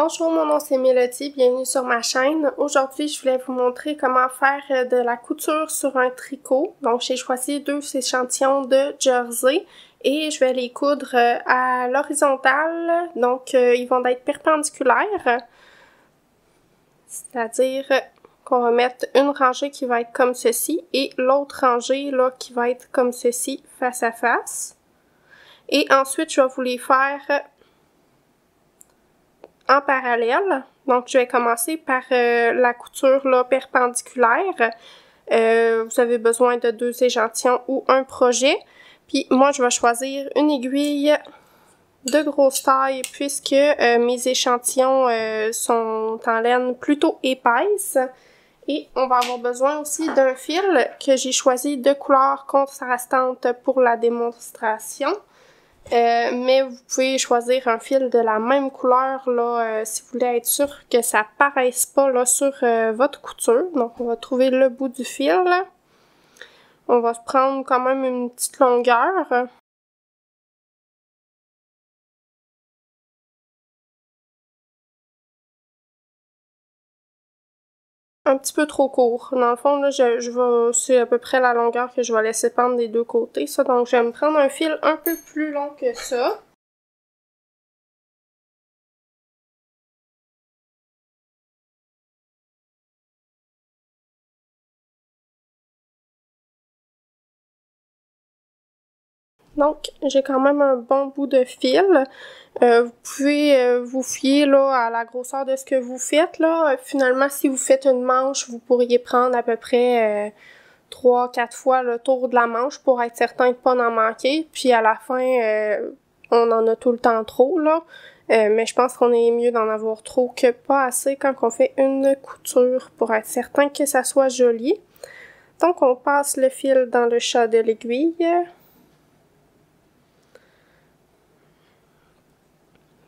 Bonjour, mon nom c'est Mélodie, bienvenue sur ma chaîne. Aujourd'hui, je voulais vous montrer comment faire de la couture sur un tricot. Donc, j'ai choisi 2 échantillons de jersey et je vais les coudre à l'horizontale. Donc, ils vont être perpendiculaires, c'est-à-dire qu'on va mettre une rangée qui va être comme ceci et l'autre rangée là qui va être comme ceci, face à face. Et ensuite, je vais vous les faire en parallèle. Donc, je vais commencer par la couture là, perpendiculaire. Vous avez besoin de 2 échantillons ou un projet. Puis moi, je vais choisir une aiguille de grosse taille puisque mes échantillons sont en laine plutôt épaisse. Et on va avoir besoin aussi d'un fil que j'ai choisi de couleur contrastante pour la démonstration. Mais vous pouvez choisir un fil de la même couleur là, si vous voulez être sûr que ça paraisse pas là, sur votre couture. Donc on va trouver le bout du fil. On va se prendre quand même une petite longueur. Un petit peu trop court. Dans le fond, là, c'est à peu près la longueur que je vais laisser pendre des 2 côtés. Ça, donc je vais me prendre un fil un peu plus long que ça. Donc, j'ai quand même un bon bout de fil. Vous pouvez vous fier là, à la grosseur de ce que vous faites. Là. Finalement, si vous faites une manche, vous pourriez prendre à peu près 3-4 fois le tour de la manche pour être certain de ne pas en manquer. Puis à la fin, on en a tout le temps trop. Là. Mais je pense qu'on est mieux d'en avoir trop que pas assez quand on fait une couture pour être certain que ça soit joli. Donc, on passe le fil dans le chat de l'aiguille.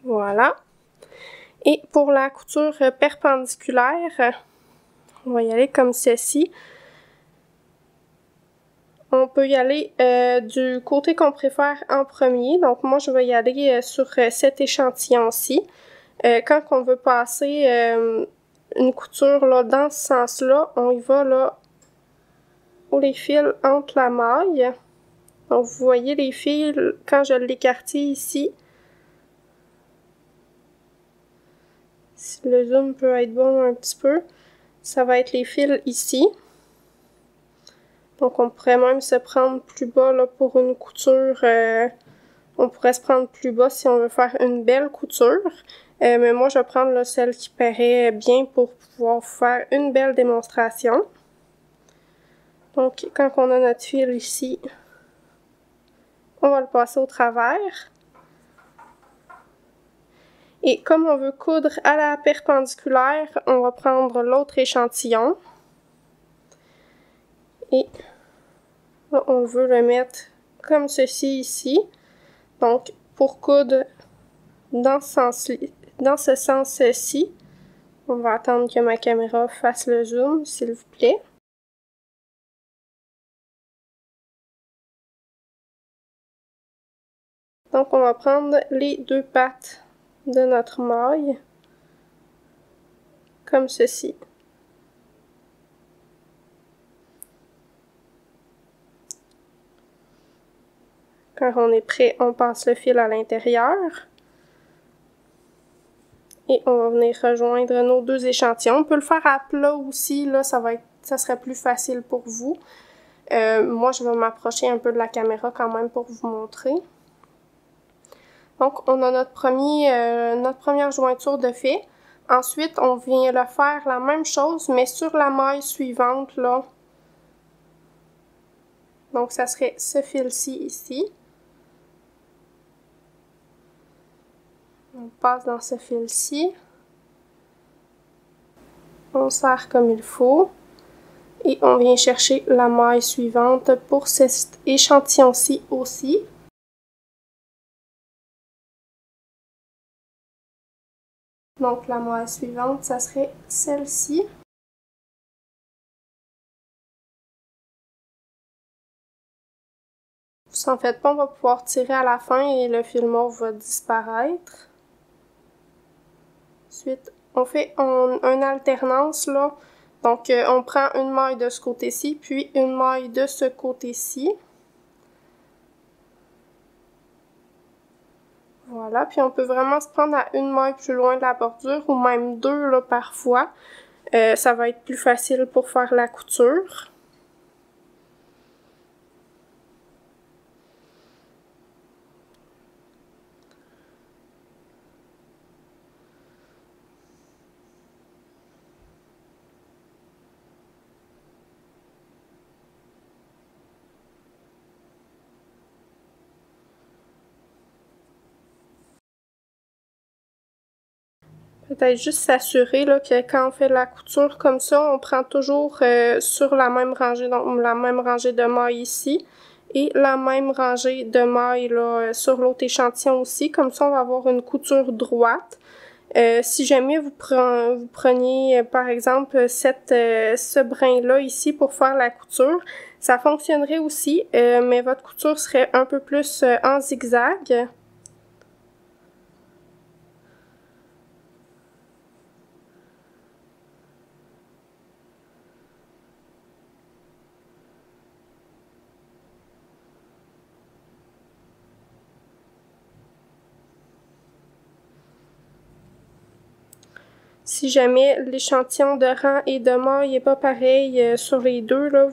Voilà. Et pour la couture perpendiculaire, on va y aller comme ceci. On peut y aller du côté qu'on préfère en premier. Donc moi, je vais y aller sur cet échantillon-ci. Quand on veut passer une couture là, dans ce sens-là, on y va là où les fils entre la maille. Donc vous voyez les fils, quand je l'écartille ici, si le zoom peut être bon un petit peu, ça va être les fils ici. Donc on pourrait même se prendre plus bas là, pour une couture. On pourrait se prendre plus bas si on veut faire une belle couture. Mais moi, je vais prendre là, celle qui paraît bien pour pouvoir faire une belle démonstration. Donc, quand on a notre fil ici, on va le passer au travers. Et comme on veut coudre à la perpendiculaire, on va prendre l'autre échantillon. Et on veut le mettre comme ceci ici. Donc, pour coudre dans ce sens-ci, on va attendre que ma caméra fasse le zoom, s'il vous plaît. Donc, on va prendre les 2 pattes de notre maille, comme ceci. Quand on est prêt, on passe le fil à l'intérieur. Et on va venir rejoindre nos 2 échantillons. On peut le faire à plat aussi, là, ça serait plus facile pour vous. Moi, je vais m'approcher un peu de la caméra quand même pour vous montrer. Donc, on a notre première jointure de fait. Ensuite, on vient le faire la même chose, mais sur la maille suivante, là. Donc, ça serait ce fil-ci, ici. On passe dans ce fil-ci. On serre comme il faut. Et on vient chercher la maille suivante pour cet échantillon-ci aussi. Donc, la maille suivante, ça serait celle-ci. Vous en faites pas, on va pouvoir tirer à la fin et le fil mauve va disparaître. Ensuite, on fait une alternance, là. Donc, on prend une maille de ce côté-ci, puis une maille de ce côté-ci. Voilà, puis on peut vraiment se prendre à une maille plus loin de la bordure, ou même deux, là, parfois. Ça va être plus facile pour faire la couture. Peut-être juste s'assurer là, que quand on fait la couture comme ça, on prend toujours sur la même rangée, donc la même rangée de mailles ici et la même rangée de mailles là, sur l'autre échantillon aussi. Comme ça, on va avoir une couture droite. Si jamais vous preniez par exemple ce brin-là ici pour faire la couture, ça fonctionnerait aussi, mais votre couture serait un peu plus en zigzag. Si jamais l'échantillon de rang et de maille n'est pas pareil sur les deux, là,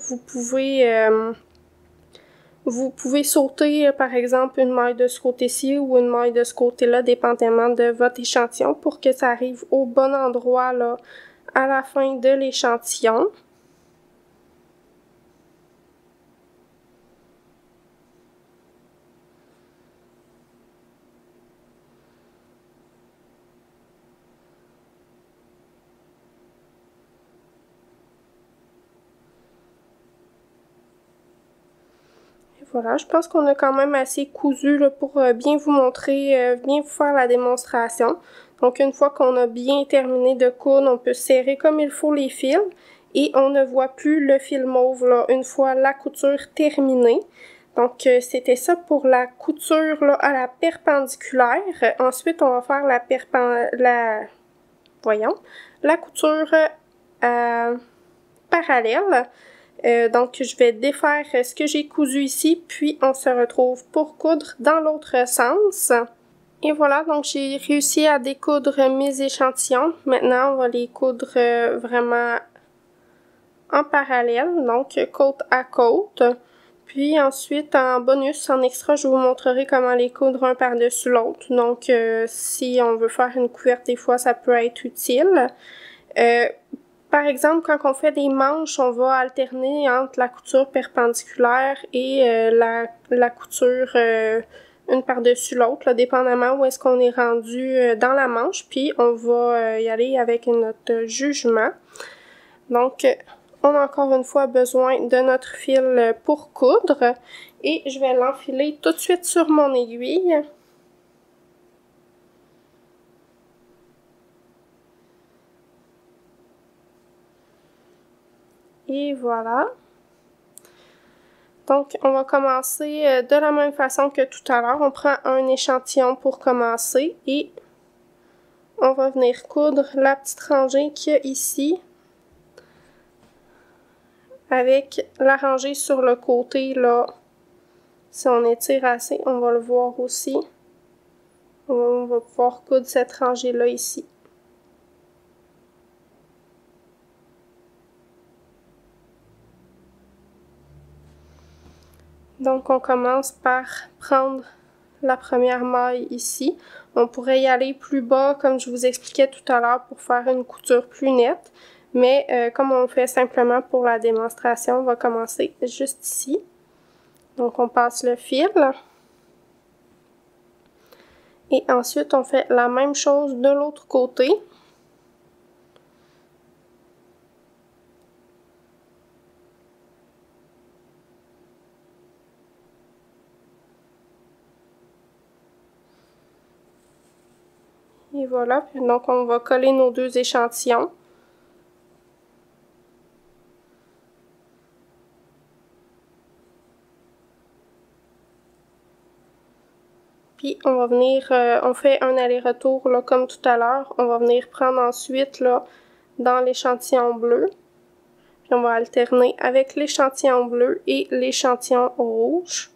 vous pouvez sauter, par exemple, une maille de ce côté-ci ou une maille de ce côté-là, dépendamment de votre échantillon, pour que ça arrive au bon endroit là, à la fin de l'échantillon. Voilà, je pense qu'on a quand même assez cousu là, pour bien vous montrer, bien vous faire la démonstration. Donc, une fois qu'on a bien terminé de coudre, on peut serrer comme il faut les fils et on ne voit plus le fil mauve là, une fois la couture terminée. Donc, c'était ça pour la couture là, à la perpendiculaire. Ensuite, on va faire la couture parallèle. Donc, je vais défaire ce que j'ai cousu ici, puis on se retrouve pour coudre dans l'autre sens. Et voilà, donc j'ai réussi à découdre mes échantillons. Maintenant, on va les coudre vraiment en parallèle, donc côte à côte. Puis ensuite, en bonus, en extra, je vous montrerai comment les coudre un par-dessus l'autre. Donc, si on veut faire une couverte, des fois, ça peut être utile. Par exemple, quand on fait des manches, on va alterner entre la couture perpendiculaire et la couture une par-dessus l'autre, là, dépendamment où est-ce qu'on est rendu dans la manche. Puis, on va y aller avec notre jugement. Donc, on a encore une fois besoin de notre fil pour coudre. Et je vais l'enfiler tout de suite sur mon aiguille. Et voilà. Donc, on va commencer de la même façon que tout à l'heure. On prend un échantillon pour commencer et on va venir coudre la petite rangée qu'il y a ici avec la rangée sur le côté, là. Si on étire assez, on va le voir aussi. On va pouvoir coudre cette rangée-là ici. Donc, on commence par prendre la première maille ici. On pourrait y aller plus bas, comme je vous expliquais tout à l'heure, pour faire une couture plus nette. Mais comme on le fait simplement pour la démonstration, on va commencer juste ici. Donc, on passe le fil. Et ensuite, on fait la même chose de l'autre côté. Et voilà, donc on va coller nos deux échantillons. Puis on va venir, on fait un aller-retour là comme tout à l'heure. On va venir prendre ensuite là dans l'échantillon bleu. Puis on va alterner avec l'échantillon bleu et l'échantillon rouge.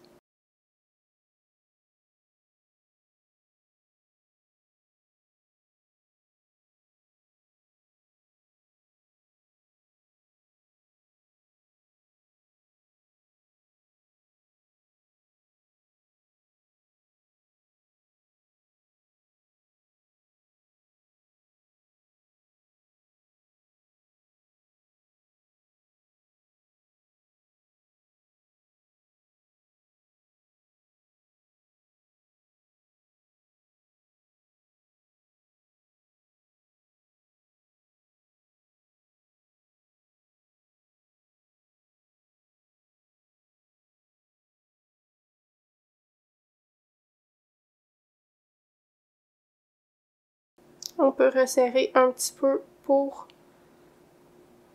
On peut resserrer un petit peu pour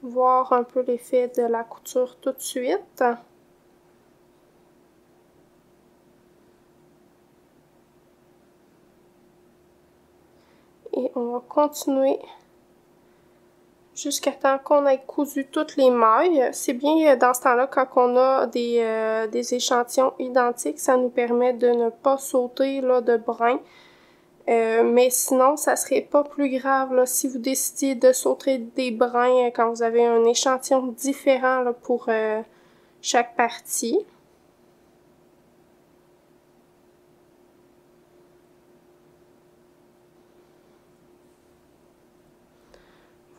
voir un peu l'effet de la couture tout de suite. Et on va continuer jusqu'à temps qu'on ait cousu toutes les mailles. C'est bien dans ce temps-là, quand on a des échantillons identiques, ça nous permet de ne pas sauter là, de brin. Mais sinon, ça serait pas plus grave là, si vous décidiez de sauter des brins quand vous avez un échantillon différent là, pour chaque partie.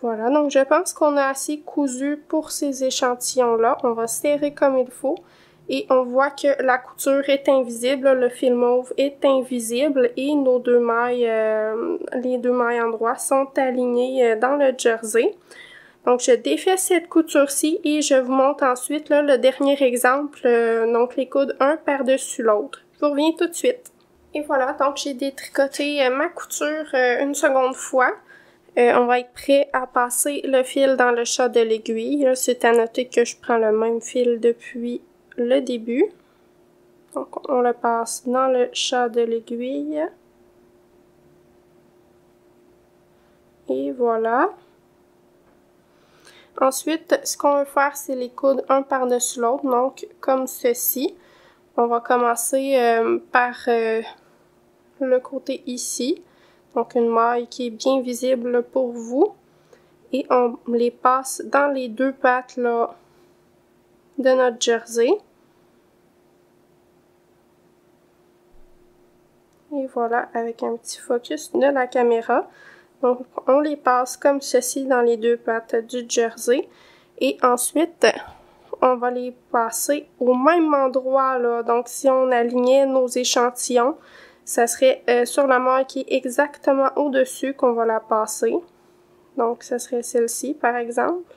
Voilà, donc je pense qu'on a assez cousu pour ces échantillons-là. On va serrer comme il faut. Et on voit que la couture est invisible, le fil mauve est invisible et nos deux mailles, les deux mailles endroits sont alignées dans le jersey. Donc je défais cette couture-ci et je vous montre ensuite là, le dernier exemple, donc les coudes un par-dessus l'autre. Je vous reviens tout de suite. Et voilà, donc j'ai détricoté ma couture une seconde fois. On va être prêt à passer le fil dans le chat de l'aiguille. C'est à noter que je prends le même fil depuis le début. Donc, on le passe dans le chat de l'aiguille. Et voilà. Ensuite, ce qu'on veut faire, c'est les coudre un par-dessus l'autre. Donc, comme ceci. On va commencer par le côté ici. Donc, une maille qui est bien visible pour vous. Et on les passe dans les deux pattes là, de notre jersey. Et voilà, avec un petit focus de la caméra. Donc, on les passe comme ceci dans les deux pattes du jersey. Et ensuite, on va les passer au même endroit, là. Donc, si on alignait nos échantillons, ça serait sur la maille qui est exactement au-dessus qu'on va la passer. Donc, ça serait celle-ci, par exemple.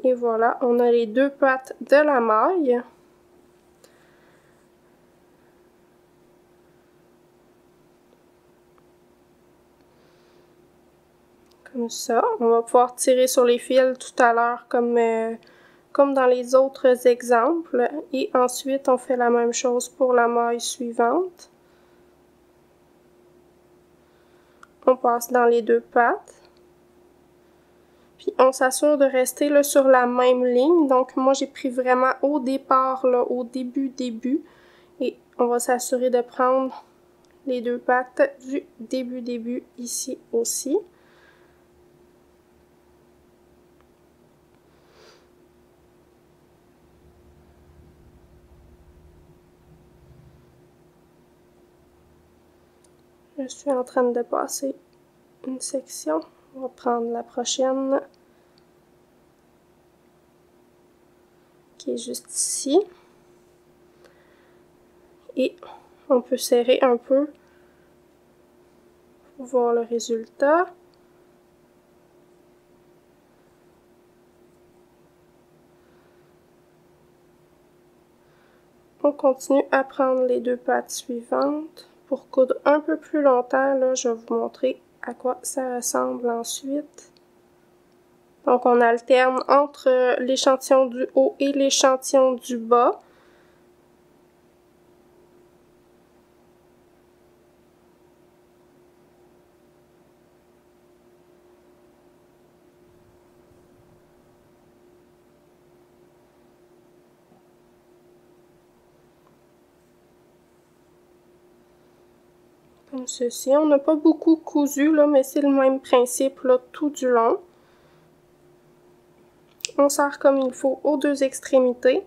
Et voilà, on a les deux pattes de la maille. Comme ça. On va pouvoir tirer sur les fils tout à l'heure comme dans les autres exemples. Et ensuite, on fait la même chose pour la maille suivante. On passe dans les deux pattes. Puis on s'assure de rester là, sur la même ligne. Donc moi, j'ai pris vraiment au départ, là, au début. Et on va s'assurer de prendre les deux pattes du début ici aussi. Je suis en train de passer une section. On va prendre la prochaine qui est juste ici. Et on peut serrer un peu pour voir le résultat. On continue à prendre les deux pattes suivantes. Pour coudre un peu plus longtemps, là, je vais vous montrer à quoi ça ressemble ensuite. Donc, on alterne entre l'échantillon du haut et l'échantillon du bas. Comme ceci. On n'a pas beaucoup cousu, là, mais c'est le même principe, là, tout du long. On serre comme il faut aux deux extrémités.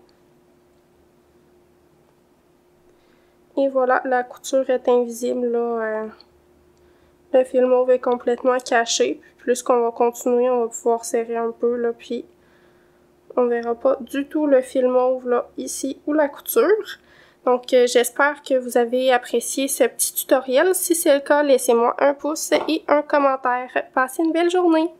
Et voilà, la couture est invisible, là. Le fil mauve est complètement caché. Plus qu'on va continuer, on va pouvoir serrer un peu, là, puis on verra pas du tout le fil mauve, là, ici, ou la couture. Donc, j'espère que vous avez apprécié ce petit tutoriel. Si c'est le cas, laissez-moi un pouce et un commentaire. Passez une belle journée!